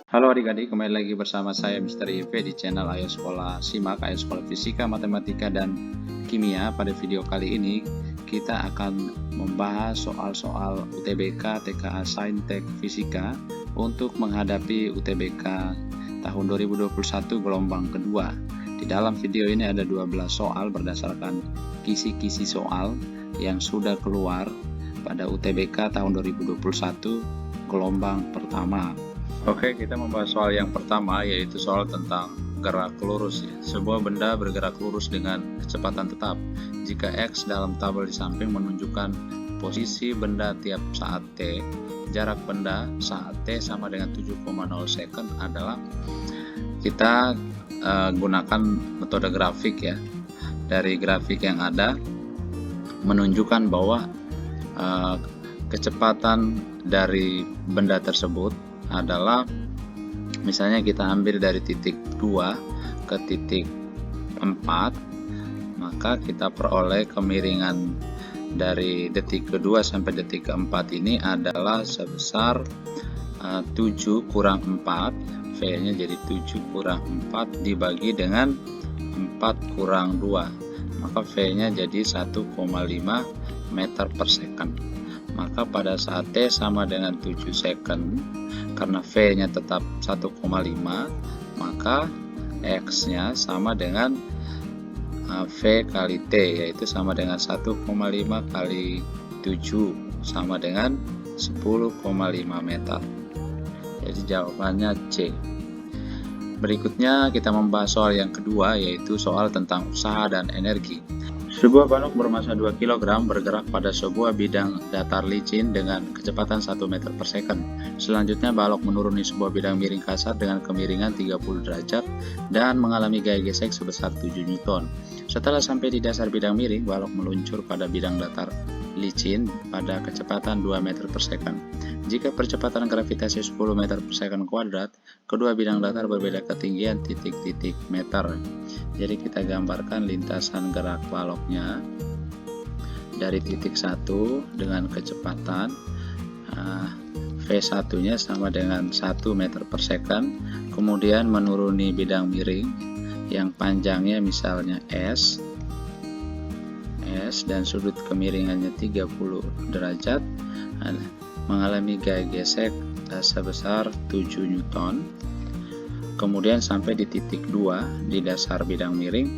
Halo adik-adik, kembali lagi bersama saya Mr. YP di channel Ayo Sekolah Simak, Ayo Sekolah Fisika, Matematika, dan Kimia. Pada video kali ini kita akan membahas soal-soal UTBK, TKA Saintek Fisika untuk menghadapi UTBK tahun 2021 gelombang kedua. Di dalam video ini ada 12 soal berdasarkan kisi-kisi soal yang sudah keluar pada UTBK tahun 2021 gelombang pertama. Oke, kita membahas soal yang pertama, yaitu soal tentang gerak lurus. Sebuah benda bergerak lurus dengan kecepatan tetap. Jika X dalam tabel di samping menunjukkan posisi benda tiap saat T, jarak benda saat T sama dengan 7,0 second adalah, kita gunakan metode grafik ya. Dari grafik yang ada menunjukkan bahwa kecepatan dari benda tersebut adalah, misalnya kita ambil dari titik 2 ke titik 4, maka kita peroleh kemiringan dari detik kedua sampai detik keempat ini adalah sebesar 7 kurang 4, V nya jadi 7 kurang 4 dibagi dengan 4 kurang 2, maka V nya jadi 1,5 meter per second. Maka pada saat T sama dengan 7 second, karena V nya tetap 1,5, maka X nya sama dengan V kali T, yaitu sama dengan 1,5 kali 7 sama dengan 10,5 meter. Jadi jawabannya C. Berikutnya kita membahas soal yang kedua, yaitu soal tentang usaha dan energi. Sebuah balok bermassa 2 kg bergerak pada sebuah bidang datar licin dengan kecepatan 1 meter per second. Selanjutnya balok menuruni sebuah bidang miring kasar dengan kemiringan 30 derajat dan mengalami gaya gesek sebesar 7 Newton. Setelah sampai di dasar bidang miring, balok meluncur pada bidang datar licin pada kecepatan 2 meter per second. Jika percepatan gravitasi 10 meter per second kuadrat, kedua bidang datar berbeda ketinggian titik-titik meter. Jadi kita gambarkan lintasan gerak baloknya dari titik 1 dengan kecepatan V1 nya sama dengan 1 meter per second, kemudian menuruni bidang miring yang panjangnya misalnya S dan sudut kemiringannya 30 derajat, mengalami gaya gesek sebesar 7 Newton. Kemudian sampai di titik 2 di dasar bidang miring,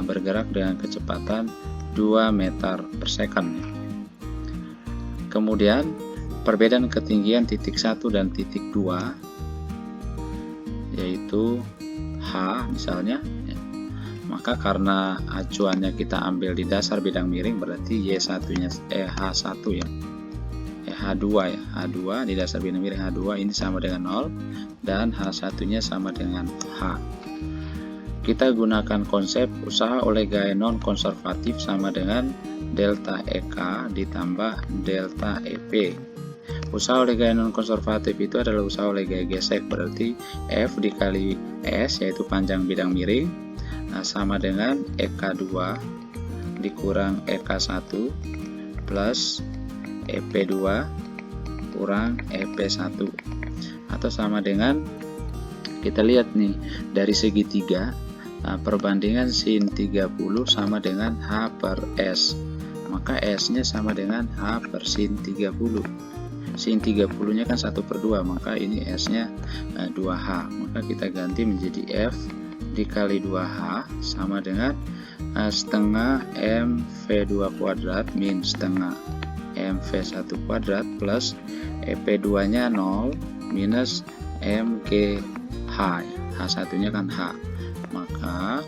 bergerak dengan kecepatan 2 meter per second. Kemudian perbedaan ketinggian titik 1 dan titik 2 yaitu H misalnya, maka karena acuannya kita ambil di dasar bidang miring, berarti Y1 nya H1 ya, H2 ya, H2 di dasar bidang miring H2 ini sama dengan 0 dan H1 nya sama dengan H. Kita gunakan konsep usaha oleh gaya non konservatif sama dengan delta EK ditambah delta EP. Usaha oleh gaya non konservatif itu adalah usaha oleh gaya gesek, berarti F dikali S yaitu panjang bidang miring sama dengan EK2 dikurang EK1 plus EP2 kurang EP1, atau sama dengan, kita lihat nih dari segitiga, perbandingan sin 30 sama dengan H per S, maka S nya sama dengan H per sin 30. Sin 30 nya kan 1/2, maka ini S nya 2H, maka kita ganti menjadi F dikali 2H sama dengan setengah MV2 kuadrat min setengah MV1 kuadrat plus EP2 nya 0 minus MGH, H1 nya kan H, maka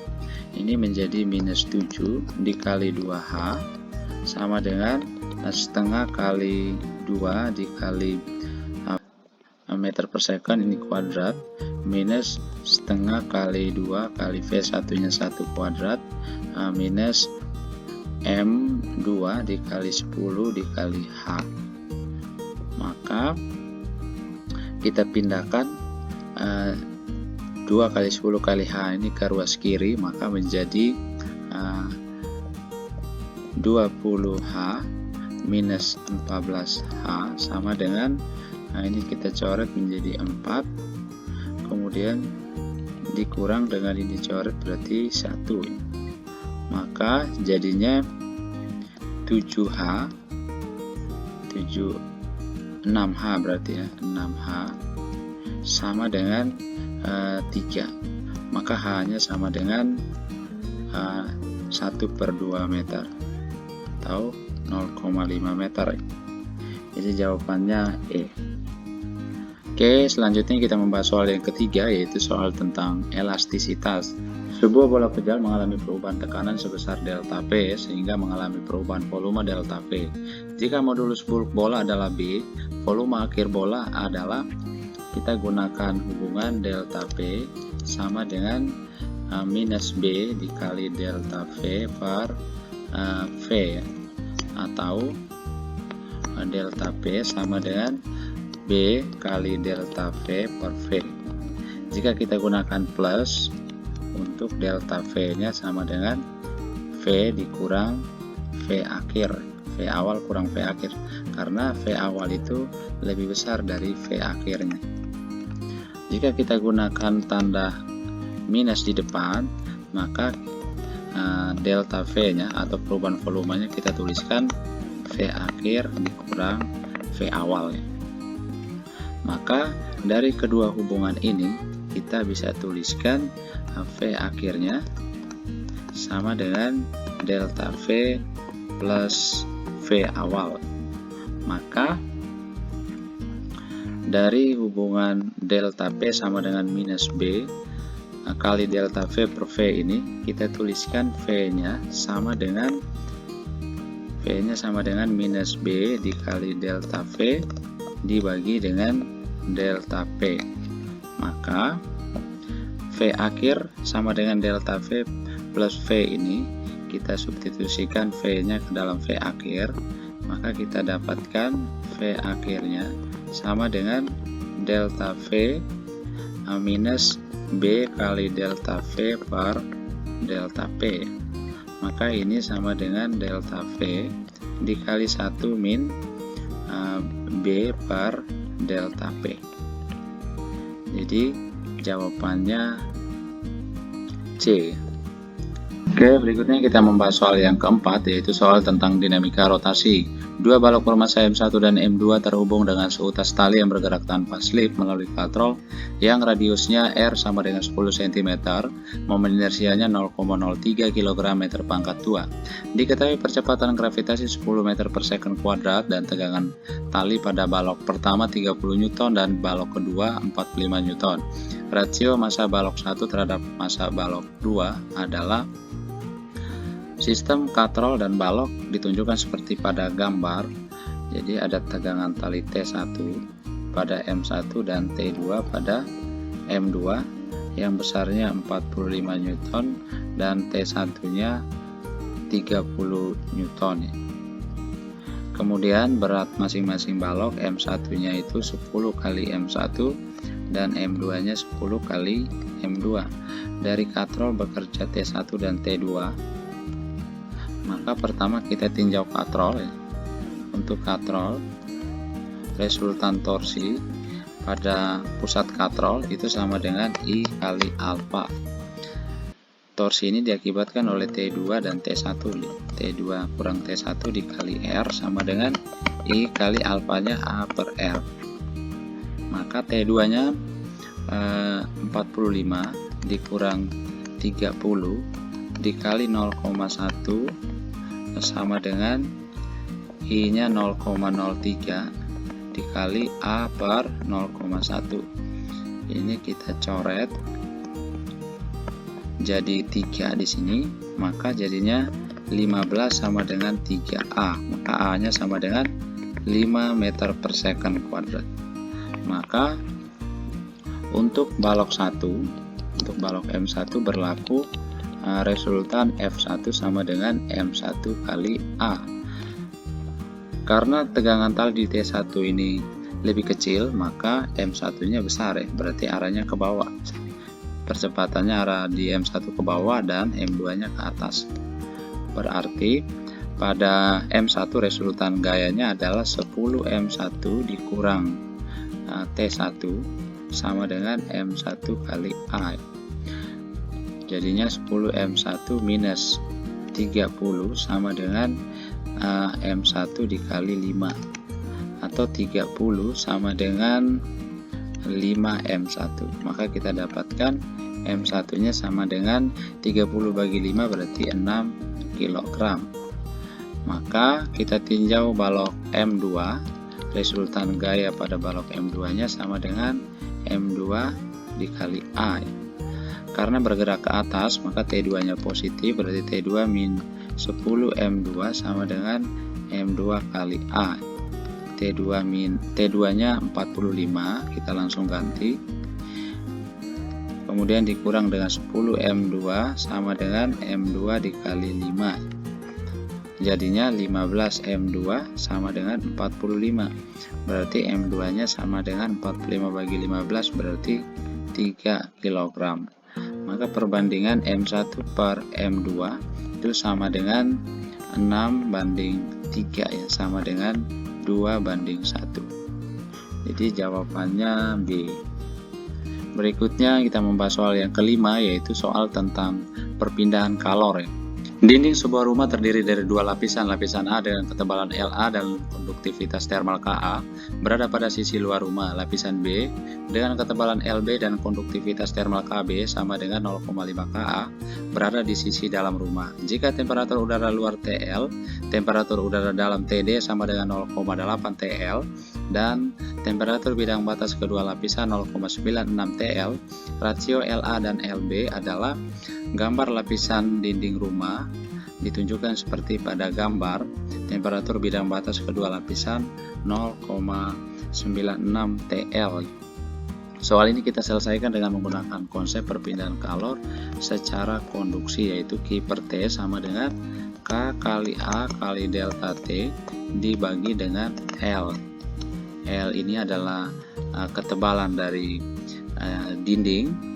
ini menjadi minus 7 dikali 2H sama dengan setengah kali 2 dikali meter per second, ini kuadrat, minus setengah kali 2 kali V1 nya 1 kuadrat minus M2 dikali 10 dikali H. Maka kita pindahkan 2 kali 10 kali H ini ke ruas kiri, maka menjadi 20H minus 14H sama dengan, ini kita coret menjadi 4 kemudian dikurang dengan ini coret berarti 1, maka jadinya 6H berarti ya, 6H sama dengan 3, maka H nya sama dengan 1/2 meter atau 0,5 meter. Jadi jawabannya E. Oke, selanjutnya kita membahas soal yang ketiga, yaitu soal tentang elastisitas. Sebuah bola kecil mengalami perubahan tekanan sebesar delta P sehingga mengalami perubahan volume delta V. Jika modulus bulk bola adalah B, volume akhir bola adalah, kita gunakan hubungan delta P sama dengan minus B dikali delta V per V ya, atau delta P sama dengan B kali delta V per V. Jika kita gunakan plus, untuk delta V nya sama dengan V dikurang V akhir, V awal kurang V akhir, karena V awal itu lebih besar dari V akhirnya. Jika kita gunakan tanda minus di depan, maka delta V nya atau perubahan volumenya kita tuliskan V akhir dikurang V awal ya. Maka dari kedua hubungan ini kita bisa tuliskan V akhirnya sama dengan delta V plus V awal. Maka dari hubungan delta P sama dengan minus B kali delta V per V ini, kita tuliskan V nya sama dengan minus B dikali delta V dibagi dengan delta P. Maka V akhir sama dengan delta V plus V ini kita substitusikan V nya ke dalam V akhir, maka kita dapatkan V akhirnya sama dengan delta V minus B kali delta V per delta P. Maka ini sama dengan delta V dikali 1 min B per delta P. Jadi jawabannya C. Oke, berikutnya kita membahas soal yang keempat, yaitu soal tentang dinamika rotasi. Dua balok bermassa M1 dan M2 terhubung dengan seutas tali yang bergerak tanpa slip melalui katrol yang radiusnya R sama dengan 10 cm, momen inersianya 0,03 kg meter pangkat 2. Diketahui percepatan gravitasi 10 meter per second kuadrat dan tegangan tali pada balok pertama 30 Newton dan balok kedua 45 Newton. Rasio massa balok 1 terhadap massa balok 2 adalah. Sistem katrol dan balok ditunjukkan seperti pada gambar. Jadi ada tegangan tali T1 pada M1 dan T2 pada M2 yang besarnya 45 Newton dan T1 nya 30 Newton ya. Kemudian berat masing-masing balok, M1 nya itu 10 kali M1 dan M2 nya 10 kali M2. Dari katrol bekerja T1 dan T2, maka pertama kita tinjau katrol ya. Untuk katrol, resultan torsi pada pusat katrol itu sama dengan I kali alfa. Torsi ini diakibatkan oleh T2 dan T1. T2 kurang T1 dikali R sama dengan I kali alfanya A per R. Maka T2 nya 45 dikurang 30 dikali 0,1 sama dengan I nya 0,03 dikali A per 0,1. Ini kita coret jadi 3 di sini, maka jadinya 15 sama dengan 3A, maka A nya sama dengan 5 meter per second kuadrat. Maka untuk balok 1, untuk balok M1 berlaku resultan F1 sama dengan M1 kali A. Karena tegangan tali di T1 ini lebih kecil, maka M1 nya besar ya, berarti arahnya ke bawah. Percepatannya arah di M1 ke bawah dan M2 nya ke atas. Berarti pada M1 resultan gayanya adalah 10 M1 dikurang T1 sama dengan M1 kali A. Jadinya 10 M1 minus 30 sama dengan M1 dikali 5, atau 30 sama dengan 5 M1. Maka kita dapatkan M1 nya sama dengan 30 bagi 5 berarti 6 kg. Maka kita tinjau balok M2, resultan gaya pada balok M2 nya sama dengan M2 dikali A. Karena bergerak ke atas maka T2 nya positif, berarti T2 min 10 M2 sama dengan M2 kali A. T2 nya 45, kita langsung ganti. Kemudian dikurang dengan 10 M2 sama dengan M2 dikali 5. Jadinya 15 M2 sama dengan 45. Berarti M2 nya sama dengan 45 bagi 15 berarti 3 kg. Maka perbandingan M1 per M2 itu sama dengan 6 banding 3 ya, sama dengan 2 banding 1. Jadi jawabannya B. Berikutnya kita membahas soal yang kelima, yaitu soal tentang perpindahan kalor ya. Dinding sebuah rumah terdiri dari dua lapisan. Lapisan A dengan ketebalan LA dan konduktivitas termal KA berada pada sisi luar rumah. Lapisan B dengan ketebalan LB dan konduktivitas termal KB sama dengan 0,5 KA berada di sisi dalam rumah. Jika temperatur udara luar TL, temperatur udara dalam TD sama dengan 0,8 TL, dan temperatur bidang batas kedua lapisan 0,96 TL, rasio LA dan LB adalah gambar lapisan dinding rumah ditunjukkan seperti pada gambar. Temperatur bidang batas kedua lapisan 0,96 TL. Soal ini kita selesaikan dengan menggunakan konsep perpindahan kalor secara konduksi, yaitu Q per T sama dengan K kali A kali delta T dibagi dengan L. L ini adalah ketebalan dari dinding.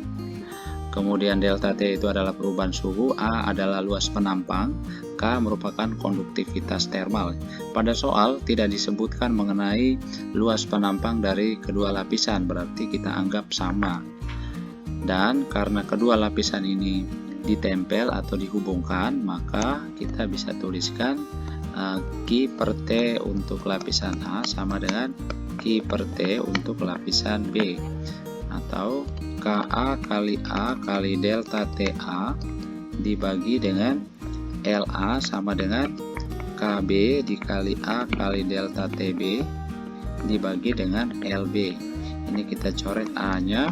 Kemudian delta T itu adalah perubahan suhu, A adalah luas penampang, K merupakan konduktivitas termal. Pada soal tidak disebutkan mengenai luas penampang dari kedua lapisan, berarti kita anggap sama. Dan karena kedua lapisan ini ditempel atau dihubungkan, maka kita bisa tuliskan Q per T untuk lapisan A sama dengan Q per T untuk lapisan B, atau KA kali A kali delta TA dibagi dengan LA sama dengan KB dikali A kali delta TB dibagi dengan LB. Ini kita coret A nya,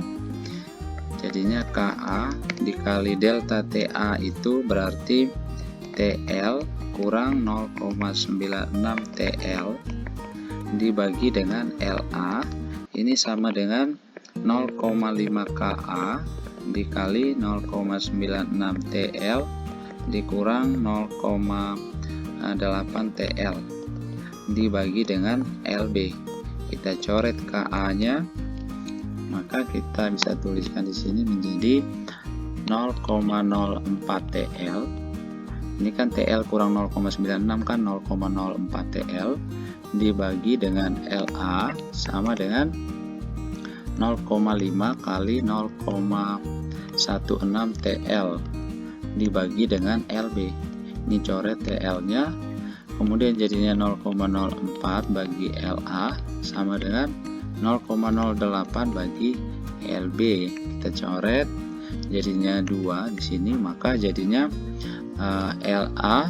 jadinya KA dikali delta TA itu berarti TL kurang 0,96 TL dibagi dengan LA, ini sama dengan 0,5 KA dikali 0,96 TL dikurang 0,8 TL dibagi dengan LB. Kita coret KA nya, maka kita bisa tuliskan di sini menjadi 0,04 TL. Ini kan TL kurang 0,96 kan 0,04 TL dibagi dengan LA sama dengan 0,5 kali 0,16 TL dibagi dengan LB. Ini coret TL nya, kemudian jadinya 0,04 bagi LA sama dengan 0,08 bagi LB. Kita coret, jadinya 2 di sini, maka jadinya LA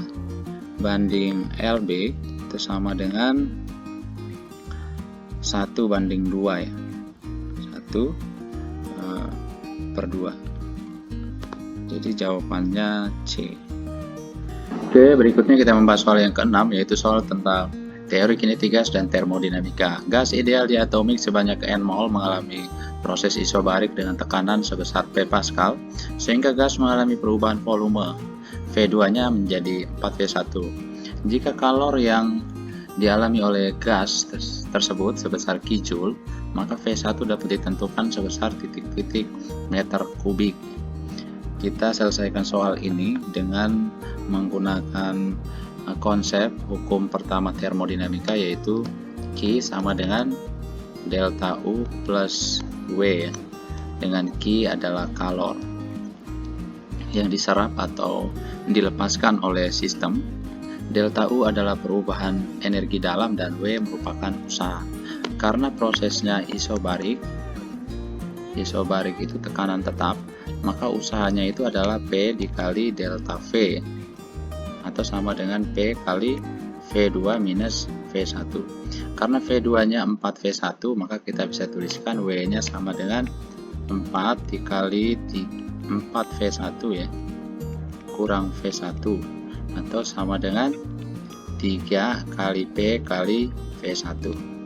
banding LB itu sama dengan 1 banding 2 ya. 1/2. Jadi jawabannya C. Oke, berikutnya kita membahas soal yang keenam, yaitu soal tentang teori kinetik gas dan termodinamika. Gas ideal diatomik sebanyak N mol mengalami proses isobarik dengan tekanan sebesar P Pascal, sehingga gas mengalami perubahan volume V2-nya menjadi 4V1. Jika kalor yang dialami oleh gas tersebut sebesar Q, maka V1 dapat ditentukan sebesar titik-titik meter kubik. Kita selesaikan soal ini dengan menggunakan konsep hukum pertama termodinamika, yaitu Q sama dengan delta U plus W ya, dengan Q adalah kalor yang diserap atau dilepaskan oleh sistem. Delta U adalah perubahan energi dalam dan W merupakan usaha. Karena prosesnya isobarik itu tekanan tetap, maka usahanya itu adalah P dikali delta V atau sama dengan P kali V2 minus V1. Karena V2 nya 4V1, maka kita bisa tuliskan W nya sama dengan 4 dikali 4V1 ya, kurang V1, atau sama dengan 3 kali P kali V1.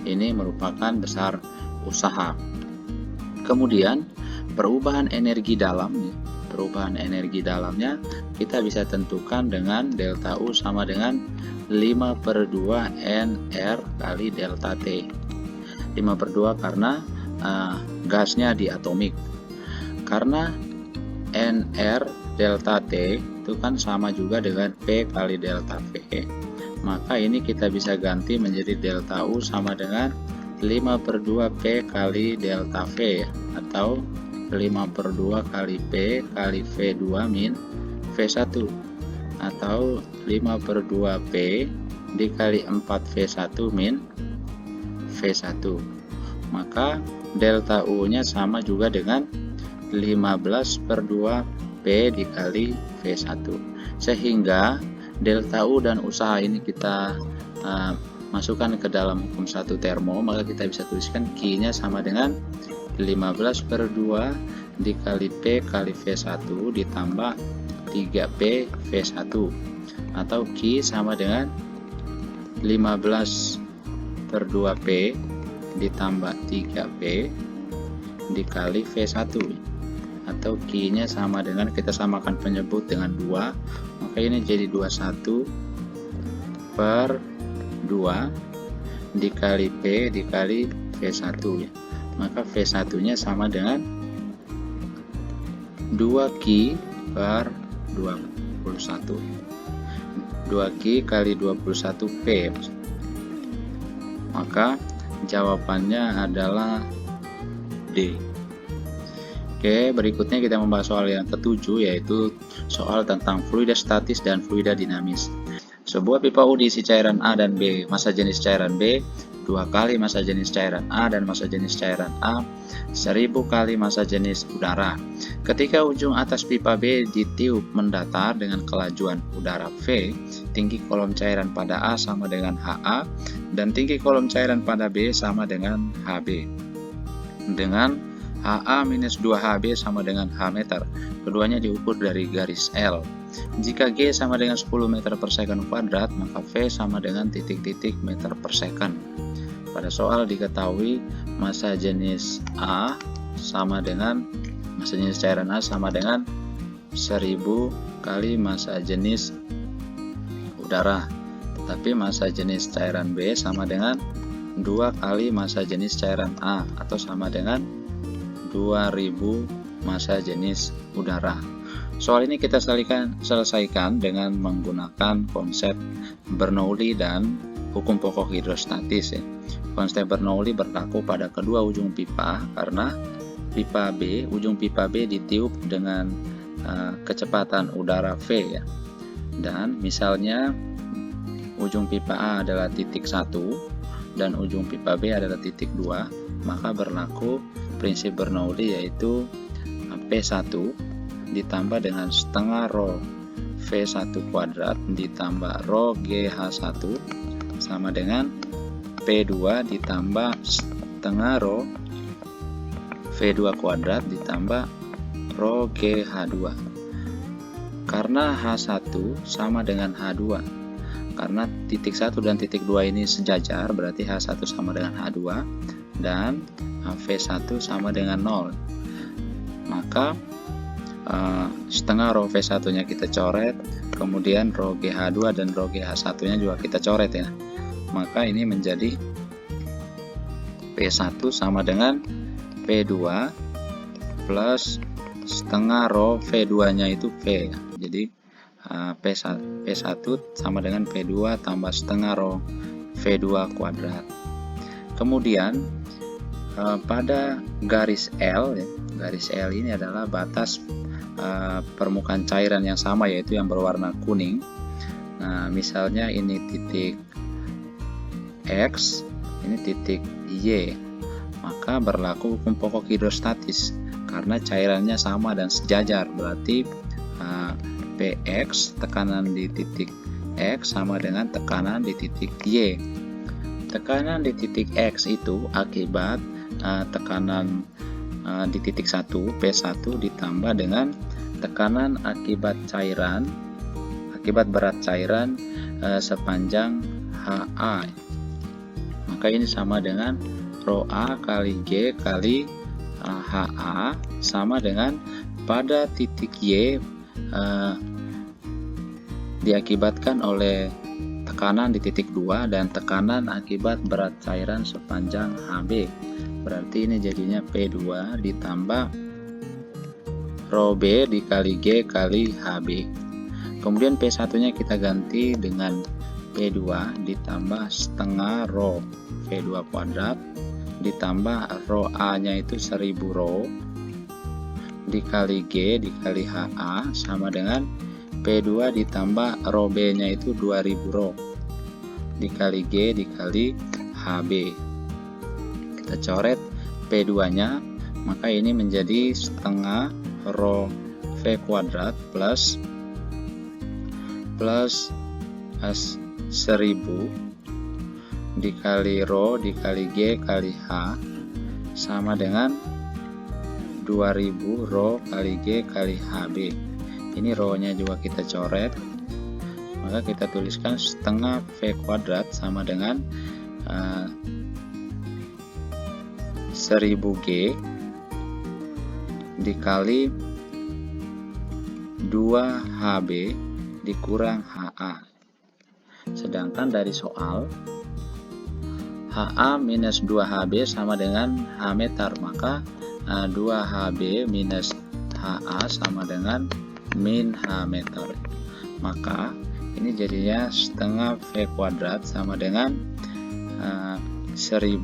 Ini merupakan besar usaha. Kemudian perubahan energi dalamnya kita bisa tentukan dengan delta U sama dengan 5/2 NR kali delta T. 5/2 karena gasnya diatomik. Karena NR delta T itu kan sama juga dengan P kali delta V, maka ini kita bisa ganti menjadi delta U sama dengan 5/2 P kali delta V ya, atau 5/2 kali P kali V2 min V1, atau 5/2 P dikali 4V1 min V1. Maka delta U nya sama juga dengan 15/2 P dikali V1. Sehingga delta U dan usaha ini kita masukkan ke dalam hukum satu termo, maka kita bisa tuliskan Q nya sama dengan 15/2 dikali P kali V1 ditambah 3P V1, atau Q sama dengan 15/2 P ditambah 3P dikali V1, atau Q nya sama dengan, kita samakan penyebut dengan 2, maka ini jadi 21/2 dikali P dikali V1 ya. Maka V1 nya sama dengan 2Q/21, 2Q kali 21P. Maka jawabannya adalah D. Oke, berikutnya kita membahas soal yang ketujuh, yaitu soal tentang fluida statis dan fluida dinamis. Sebuah pipa U diisi cairan A dan B, massa jenis cairan B 2 kali massa jenis cairan A dan massa jenis cairan A 1000 kali massa jenis udara. Ketika ujung atas pipa B ditiup mendatar dengan kelajuan udara V, tinggi kolom cairan pada A sama dengan HA dan tinggi kolom cairan pada B sama dengan HB. Dengan HA minus 2HB sama dengan H meter. Keduanya diukur dari garis L. Jika G sama dengan 10 meter per second kuadrat, maka V sama dengan titik-titik meter per second. Pada soal diketahui massa jenis A sama dengan massa jenis cairan A sama dengan 1000 kali massa jenis udara. Tetapi massa jenis cairan B sama dengan 2 kali massa jenis cairan A atau sama dengan 2000 massa jenis udara. Soal ini kita selesaikan dengan menggunakan konsep Bernoulli dan hukum pokok hidrostatis ya. Konsep Bernoulli berlaku pada kedua ujung pipa karena pipa B, ujung pipa B ditiup dengan kecepatan udara V ya. Dan misalnya ujung pipa A adalah titik 1 dan ujung pipa B adalah titik 2, maka berlaku prinsip Bernoulli, yaitu P1 ditambah dengan setengah rho V1 kuadrat ditambah rho GH1 sama dengan P2 ditambah setengah rho V2 kuadrat ditambah rho GH2. Karena H1 sama dengan H2, karena titik 1 dan titik 2 ini sejajar, berarti H1 sama dengan H2 dan V1 sama dengan 0. Maka setengah rho V1 nya kita coret, kemudian rho GH2 dan rho GH1 nya juga kita coret ya. Maka ini menjadi P1 sama dengan P2 plus setengah rho V2 nya itu V. Jadi P1 sama dengan P2 tambah setengah rho V2 kuadrat. Kemudian pada garis L ya, garis L ini adalah batas permukaan cairan yang sama, yaitu yang berwarna kuning. Nah, misalnya ini titik X, ini titik Y, maka berlaku hukum pokok hidrostatis karena cairannya sama dan sejajar. Berarti Px, tekanan di titik X, sama dengan tekanan di titik Y. Tekanan di titik X itu akibat tekanan di titik 1 P1 ditambah dengan tekanan akibat berat cairan sepanjang HA. Maka ini sama dengan Rho A kali G kali HA, sama dengan pada titik Y diakibatkan oleh tekanan di titik 2 dan tekanan akibat berat cairan sepanjang HB. Berarti ini jadinya P2 ditambah Rho B dikali G kali HB. Kemudian P1 nya kita ganti dengan P2 ditambah setengah Rho V2 kuadrat ditambah Rho A nya itu 1000 Rho dikali G dikali HA, sama dengan P2 ditambah Rho B nya itu 2000 Rho dikali G dikali HB. Kita coret P2 nya, maka ini menjadi setengah Rho V kuadrat plus 1000 dikali Rho dikali G kali H, sama dengan 2000 Rho kali G kali HB. Ini Rho nya juga kita coret, maka kita tuliskan setengah V kuadrat sama dengan 1000 G dikali 2 HB dikurang HA. Sedangkan dari soal HA minus 2 HB sama dengan H meter, maka 2 HB minus HA sama dengan min H meter. Maka ini jadinya setengah V kuadrat sama dengan 1000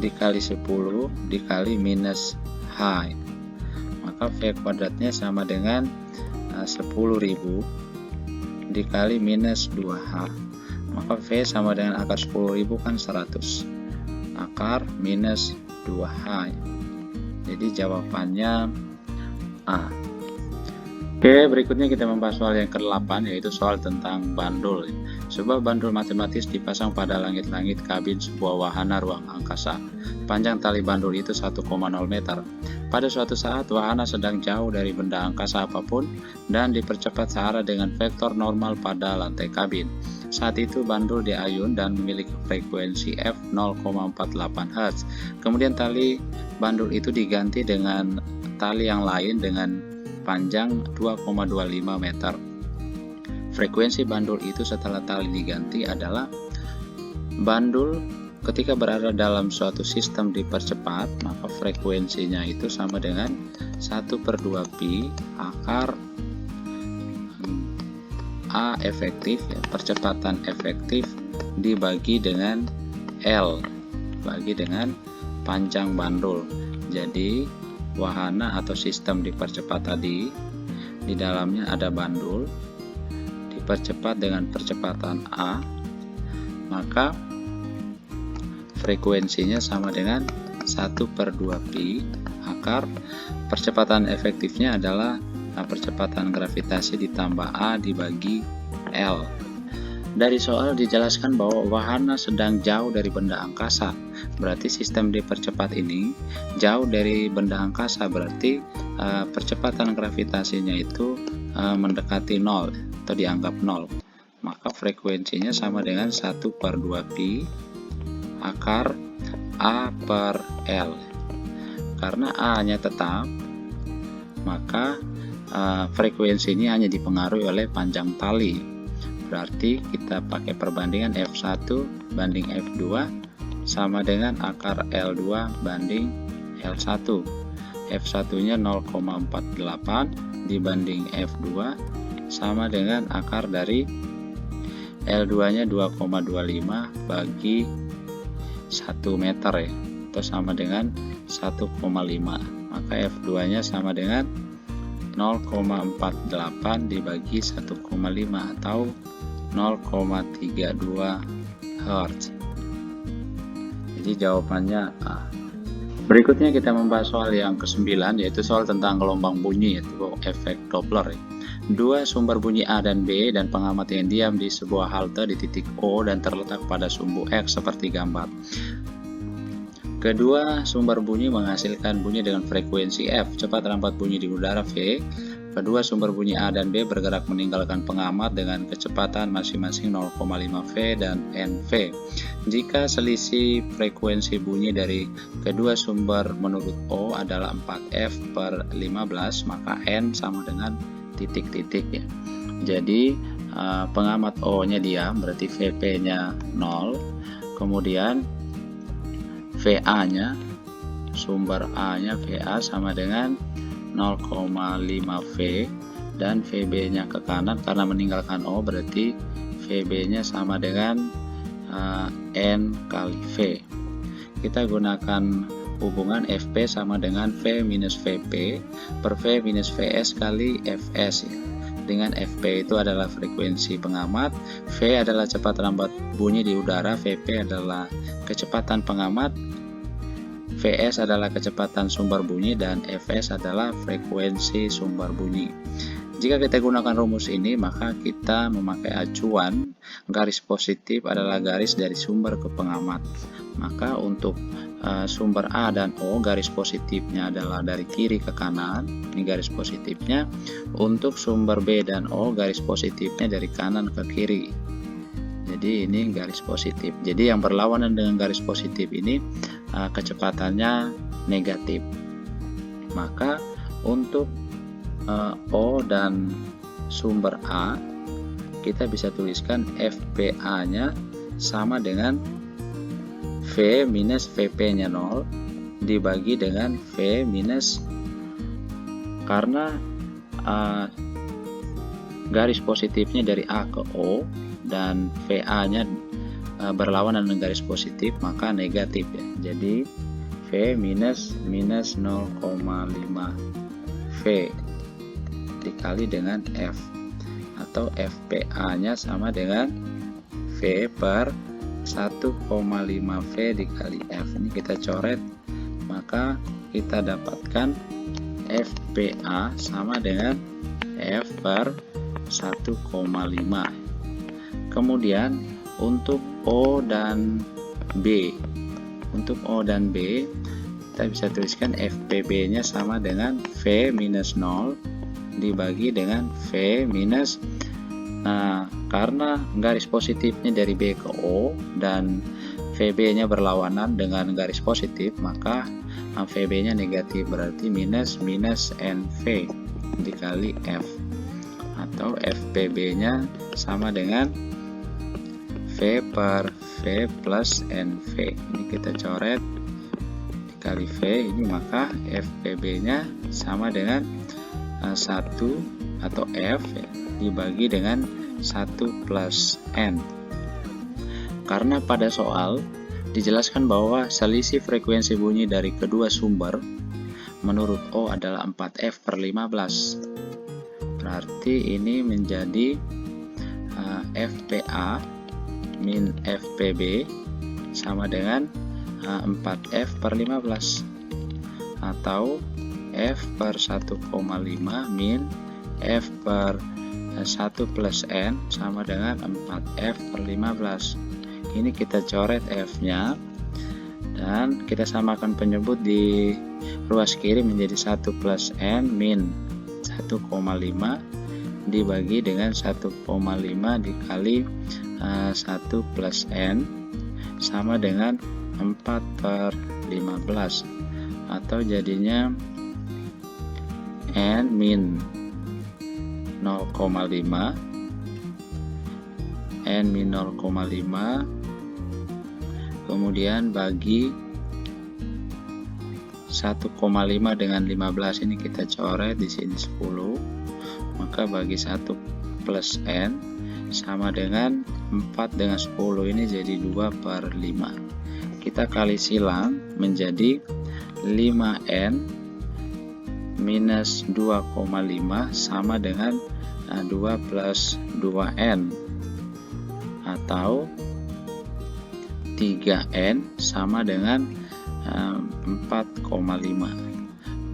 dikali 10 dikali minus H. Maka V kuadratnya sama dengan 10.000 dikali minus 2H. Maka V sama dengan akar 10.000 kan 100. Akar minus 2H. Jadi jawabannya A. Oke, berikutnya kita membahas soal yang ke-8, yaitu soal tentang bandul. Sebuah bandul matematis dipasang pada langit-langit kabin sebuah wahana ruang angkasa. Panjang tali bandul itu 1,0 meter. Pada suatu saat, wahana sedang jauh dari benda angkasa apapun dan dipercepat searah dengan vektor normal pada lantai kabin. Saat itu bandul diayun dan memiliki frekuensi f 0,48 Hz. Kemudian tali bandul itu diganti dengan tali yang lain dengan panjang 2,25 meter. Frekuensi bandul itu setelah tali diganti adalah bandul ketika berada dalam suatu sistem dipercepat, maka frekuensinya itu sama dengan 1/2 pi akar A efektif, ya, percepatan efektif dibagi dengan L, bagi dengan panjang bandul. Jadi wahana atau sistem dipercepat tadi, di dalamnya ada bandul dipercepat dengan percepatan A, maka frekuensinya sama dengan 1/2 pi akar percepatan efektifnya adalah percepatan gravitasi ditambah A dibagi L. Dari soal dijelaskan bahwa wahana sedang jauh dari benda angkasa. Berarti sistem dipercepat ini jauh dari benda angkasa, berarti percepatan gravitasinya itu mendekati 0 atau dianggap 0. Maka frekuensinya sama dengan 1/2 pi akar A per L. Karena A-nya tetap, maka frekuensi ini hanya dipengaruhi oleh panjang tali. Berarti kita pakai perbandingan F1 banding F2 sama dengan akar L2 banding L1. F1 nya 0,48 dibanding F2 sama dengan akar dari L2 nya 2,25 bagi 1 meter, ya. atau sama dengan 1,5. Maka F2 nya sama dengan 0,48 dibagi 1,5 atau 0,32 Hz. Jadi jawabannya A. Berikutnya kita membahas soal yang ke-9, yaitu soal tentang gelombang bunyi, yaitu efek Doppler. Dua sumber bunyi A dan B dan pengamat yang diam di sebuah halte di titik O dan terletak pada sumbu X seperti gambar. Kedua sumber bunyi menghasilkan bunyi dengan frekuensi F, cepat lambat bunyi di udara V. Kedua sumber bunyi A dan B bergerak meninggalkan pengamat dengan kecepatan masing-masing 0,5 V dan nV. Jika selisih frekuensi bunyi dari kedua sumber menurut O adalah 4F/15, maka N sama dengan titik-titik ya. Jadi pengamat O-nya diam, berarti Vp-nya 0. Kemudian VA-nya, sumber A-nya VA sama dengan 0,5 V, dan VB-nya ke kanan karena meninggalkan O, berarti VB-nya sama dengan N kali V. Kita gunakan hubungan Fp sama dengan V minus Vp per V minus Vs kali Fs ya. Dengan Fp itu adalah frekuensi pengamat, V adalah cepat lambat bunyi di udara, Vp adalah kecepatan pengamat, Vs adalah kecepatan sumber bunyi, dan Fs adalah frekuensi sumber bunyi. Jika kita gunakan rumus ini, maka kita memakai acuan garis positif adalah garis dari sumber ke pengamat. Maka untuk sumber A dan O, garis positifnya adalah dari kiri ke kanan, ini garis positifnya. Untuk sumber B dan O, garis positifnya dari kanan ke kiri. Jadi ini garis positif. Jadi yang berlawanan dengan garis positif ini kecepatannya negatif. Maka untuk O dan sumber A, kita bisa tuliskan FPA-nya sama dengan V minus VP-nya 0 dibagi dengan V minus, karena garis positifnya dari A ke O dan VA-nya berlawanan dengan garis positif, maka negatif ya. Jadi V minus 0,5 V dikali dengan F, atau FPA-nya sama dengan V per 1,5 V dikali F. Ini kita coret, maka kita dapatkan FPA sama dengan F per 1,5. Kemudian untuk O dan B, kita bisa tuliskan FPB-nya sama dengan V minus 0 dibagi dengan V minus, karena garis positifnya dari B ke O dan VB-nya berlawanan dengan garis positif, maka VB-nya negatif, berarti minus NV dikali F, atau FPB-nya sama dengan V per V plus NV. Ini kita coret dikali V ini, maka FPB-nya sama dengan 1 atau F ya, dibagi dengan 1 plus N. Karena pada soal dijelaskan bahwa selisih frekuensi bunyi dari kedua sumber menurut O adalah 4F/15. Berarti ini menjadi FPA min FPB sama dengan 4F/15, atau F per 1,5 min F per 1 plus N sama dengan 4F/15. Ini kita coret F-nya dan kita samakan penyebut di ruas kiri menjadi 1 plus N min 1,5 dibagi dengan 1,5 dikali 1 plus N sama dengan 4/15, atau jadinya N min 0,5 kemudian bagi 1,5 dengan 15, ini kita coret di sini 10, maka bagi 1 plus N sama dengan 4 dengan 10, ini jadi 2/5. kita kali silang menjadi 5N minus 2,5 sama dengan 2 plus 2N, atau 3N sama dengan 4,5.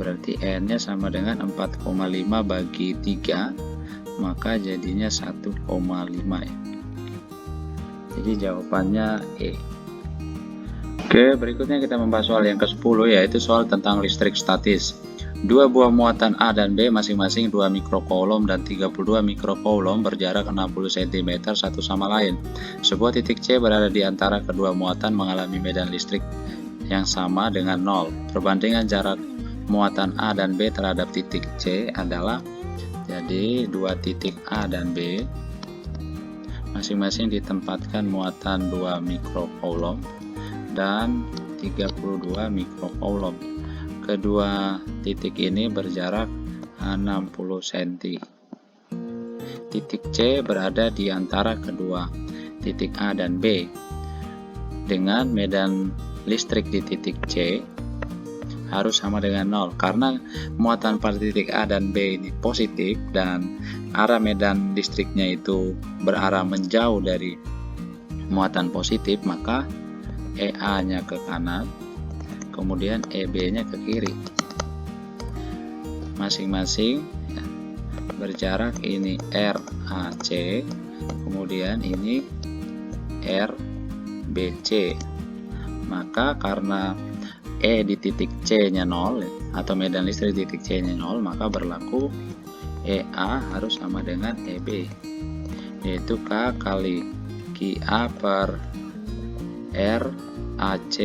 Berarti N nya sama dengan 4,5 bagi 3, maka jadinya 1,5 ya. Jadi jawabannya E. Oke, berikutnya kita membahas soal yang ke-10, yaitu soal tentang listrik statis. Dua buah muatan A dan B masing-masing 2 mikrocoulomb dan 32 mikrocoulomb berjarak 60 cm satu sama lain. Sebuah titik C berada di antara kedua muatan mengalami medan listrik yang sama dengan 0. Perbandingan jarak muatan A dan B terhadap titik C adalah, jadi dua titik A dan B masing-masing ditempatkan muatan 2 mikrocoulomb dan 32 mikrocoulomb. Kedua titik ini berjarak 60 cm. Titik C berada di antara kedua titik A dan B. Dengan medan listrik di titik C harus sama dengan 0, karena muatan pada titik A dan B ini positif dan arah medan listriknya itu berarah menjauh dari muatan positif, maka EA nya ke kanan, kemudian EB nya ke kiri. Masing-masing ya, berjarak ini RAC, kemudian ini RBC. Maka karena E di titik C nya 0 atau medan listrik di titik C nya 0, maka berlaku EA harus sama dengan EB, yaitu K kali QA per RAC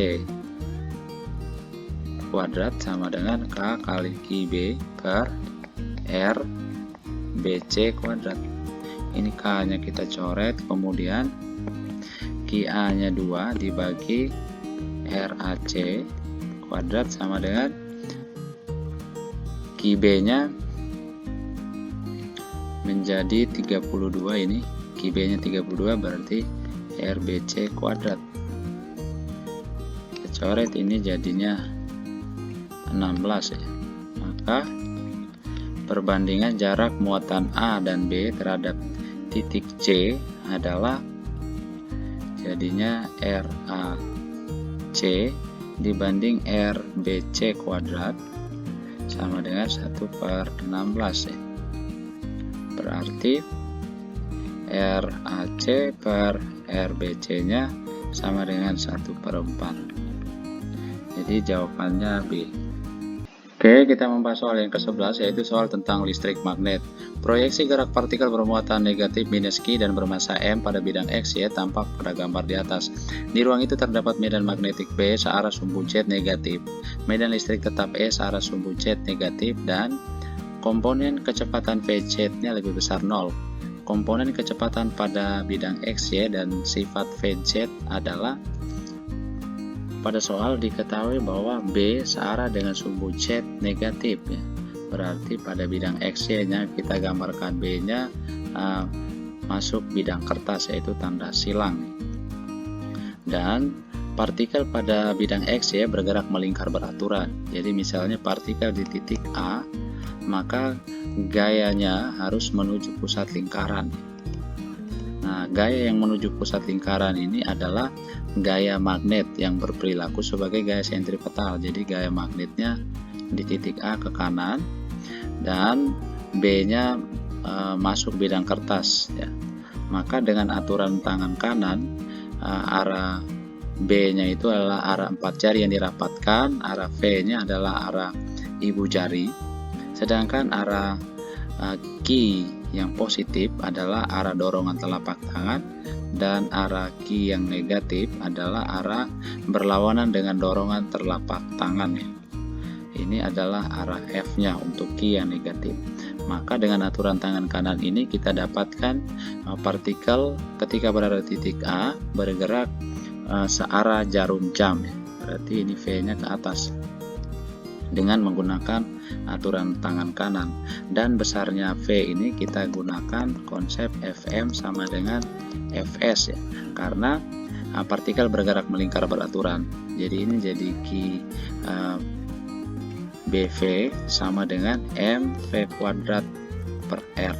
kuadrat sama dengan K kali QB per RBC kuadrat. Ini K nya kita coret, kemudian QA nya 2 dibagi RAC kuadrat sama dengan QB nya menjadi 32, ini QB nya 32 berarti RBC kuadrat. Kita coret, ini jadinya 16 ya. Maka perbandingan jarak muatan A dan B terhadap titik C adalah jadinya RAC dibanding RBC kuadrat sama dengan 1/16 ya. Berarti RAC per RBC nya sama dengan 1/4. Jadi jawabannya B. Oke, kita membahas soal yang ke-11, yaitu soal tentang listrik magnet. Proyeksi gerak partikel bermuatan negatif minus Q dan bermasa M pada bidang X, Y tampak pada gambar di atas. Di ruang itu terdapat medan magnetik B searah sumbu Z negatif, medan listrik tetap E searah sumbu Z negatif, dan komponen kecepatan VZ-nya lebih besar 0. Komponen kecepatan pada bidang X, Y, dan sifat VZ adalah, pada soal diketahui bahwa B searah dengan sumbu Z negatif ya. Berarti pada bidang XY nya kita gambarkan B nya masuk bidang kertas, yaitu tanda silang. Dan partikel pada bidang XY bergerak melingkar beraturan. Jadi misalnya partikel di titik A, maka gayanya harus menuju pusat lingkaran. Nah, gaya yang menuju pusat lingkaran ini adalah gaya magnet yang berperilaku sebagai gaya sentripetal. Jadi gaya magnetnya di titik A ke kanan dan B-nya masuk bidang kertas ya. Maka dengan aturan tangan kanan, arah B-nya itu adalah arah 4 jari yang dirapatkan, arah V-nya adalah arah ibu jari, sedangkan arah Q yang positif adalah arah dorongan telapak tangan, dan arah Q yang negatif adalah arah berlawanan dengan dorongan telapak tangan ya. Ini adalah arah F-nya untuk Q yang negatif. Maka dengan aturan tangan kanan ini kita dapatkan partikel ketika berada di titik A bergerak searah jarum jam ya. Berarti ini V-nya ke atas dengan menggunakan aturan tangan kanan, dan besarnya V ini kita gunakan konsep Fm sama dengan Fs ya, karena partikel bergerak melingkar beraturan. Jadi ini jadi Q BV sama dengan MV kuadrat per R.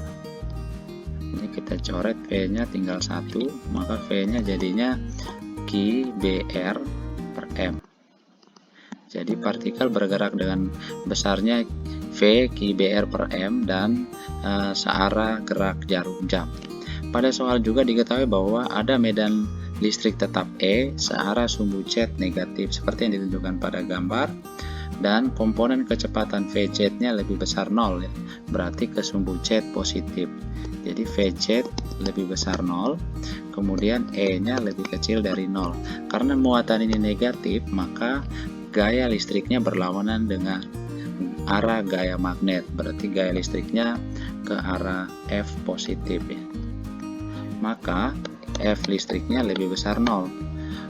Ini kita coret V-nya tinggal 1, maka V-nya jadinya QBR per M. Jadi partikel bergerak dengan besarnya V QBR per M dan searah gerak jarum jam. Pada soal juga diketahui bahwa ada medan listrik tetap E searah sumbu Z negatif seperti yang ditunjukkan pada gambar, dan komponen kecepatan VZ-nya lebih besar 0 ya. Berarti ke sumbu Z positif. Jadi VZ lebih besar 0, kemudian E-nya lebih kecil dari 0. Karena muatan ini negatif, maka gaya listriknya berlawanan dengan arah gaya magnet. Berarti gaya listriknya ke arah F positif ya. Maka F listriknya lebih besar 0.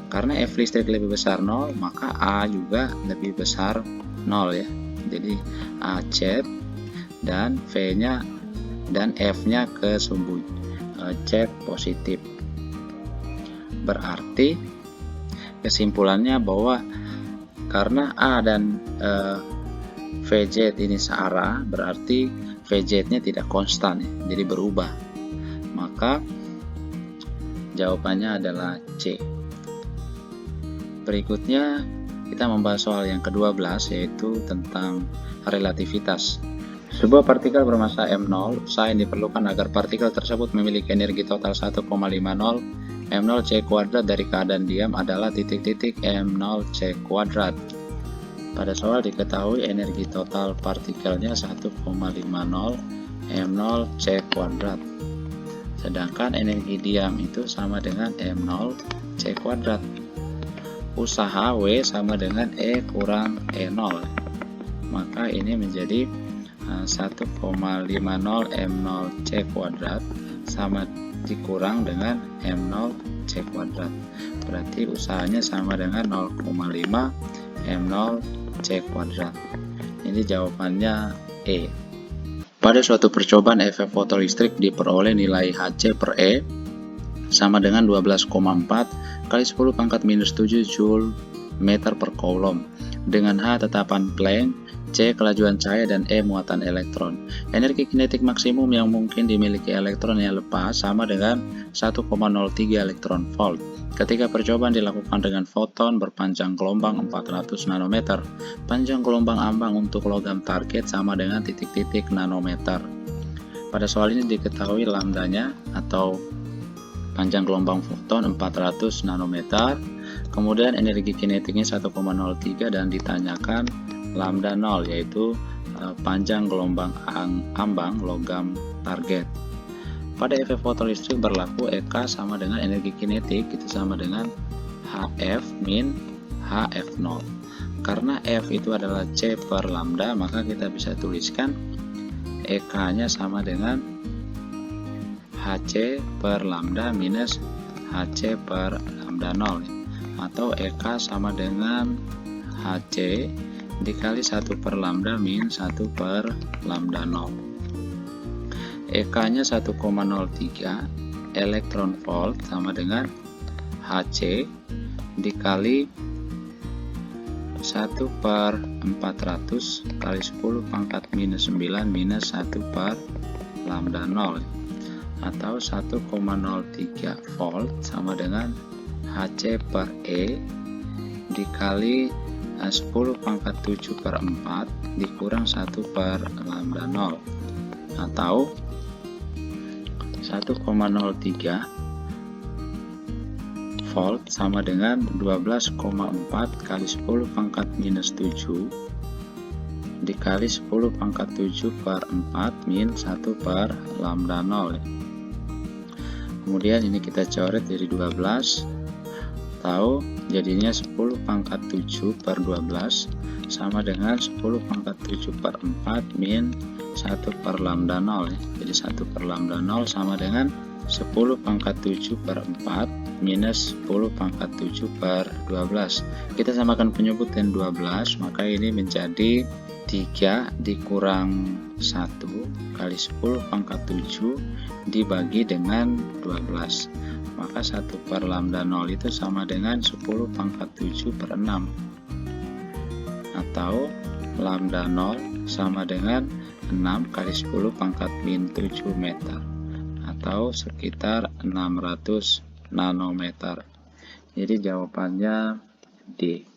Karena F listrik lebih besar 0, maka A juga lebih besar 0 ya. Jadi AC dan V-nya dan F-nya ke sumbu Z positif. Berarti kesimpulannya bahwa karena A dan VZ ini searah, berarti VZ-nya tidak konstan ya, jadi berubah. Maka jawabannya adalah C. Berikutnya kita membahas soal yang ke-12, yaitu tentang relativitas. Sebuah partikel bermassa M0, usaha yang diperlukan agar partikel tersebut memiliki energi total 1,50 M0 C kuadrat dari keadaan diam adalah titik-titik M0 C kuadrat. Pada soal diketahui energi total partikelnya 1,50 M0 C kuadrat. Sedangkan energi diam itu sama dengan M0 C kuadrat. Usaha W sama dengan E kurang E0. Maka ini menjadi 1,50 M0 C kuadrat sama dikurang dengan M0 C kuadrat. Berarti usahanya sama dengan 0,5 M0 C kuadrat. Ini jawabannya E. Pada suatu percobaan efek fotolistrik diperoleh nilai Hc per E sama dengan 12,4 kali 10 pangkat minus 7 Joule meter per coulomb. Dengan H tetapan Planck, C kelajuan cahaya, dan E muatan elektron. Energi kinetik maksimum yang mungkin dimiliki elektron yang lepas sama dengan 1,03 elektron volt. Ketika percobaan dilakukan dengan foton berpanjang gelombang 400 nanometer, panjang gelombang ambang untuk logam target sama dengan titik-titik nanometer. Pada soal ini diketahui lambdanya atau panjang gelombang foton 400 nanometer, kemudian energi kinetiknya 1,03 dan ditanyakan lambda 0, yaitu panjang gelombang ambang logam target. Pada efek fotolistrik berlaku EK sama dengan energi kinetik, itu sama dengan HF min HF0. Karena F itu adalah C per lambda, maka kita bisa tuliskan EK-nya sama dengan HC per lambda minus HC per lambda 0, atau EK sama dengan HC dikali 1 per lambda min 1 per lambda 0. EK nya 1,03 elektron volt sama dengan HC dikali 1 per 400 kali 10 pangkat minus 9 minus 1 per lambda 0, atau 1,03 volt sama dengan HC per E dikali 10 pangkat 7 per 4 dikurang 1 per lambda 0, atau 1,03 volt sama dengan 12,4 kali 10 pangkat minus 7 dikali 10 pangkat 7 per 4 min 1 per lambda 0. Kemudian ini kita coret jadi 12, tahu jadinya 10 pangkat 7 per 12 sama dengan 10 pangkat 7 per 4 min 1 per lambda 0 ya. Jadi 1 per lambda 0 sama dengan 10 pangkat 7 per 4 minus 10 pangkat 7 per 12. Kita samakan penyebut dan 12, maka ini menjadi 3 dikurang 1 kali 10 pangkat 7 dibagi dengan 12. Maka 1 per lambda 0 itu sama dengan 10 pangkat 7 per 6. Atau lambda 0 sama dengan 6 kali 10 pangkat min 7 meter. Atau sekitar 600 nanometer. Jadi jawabannya D.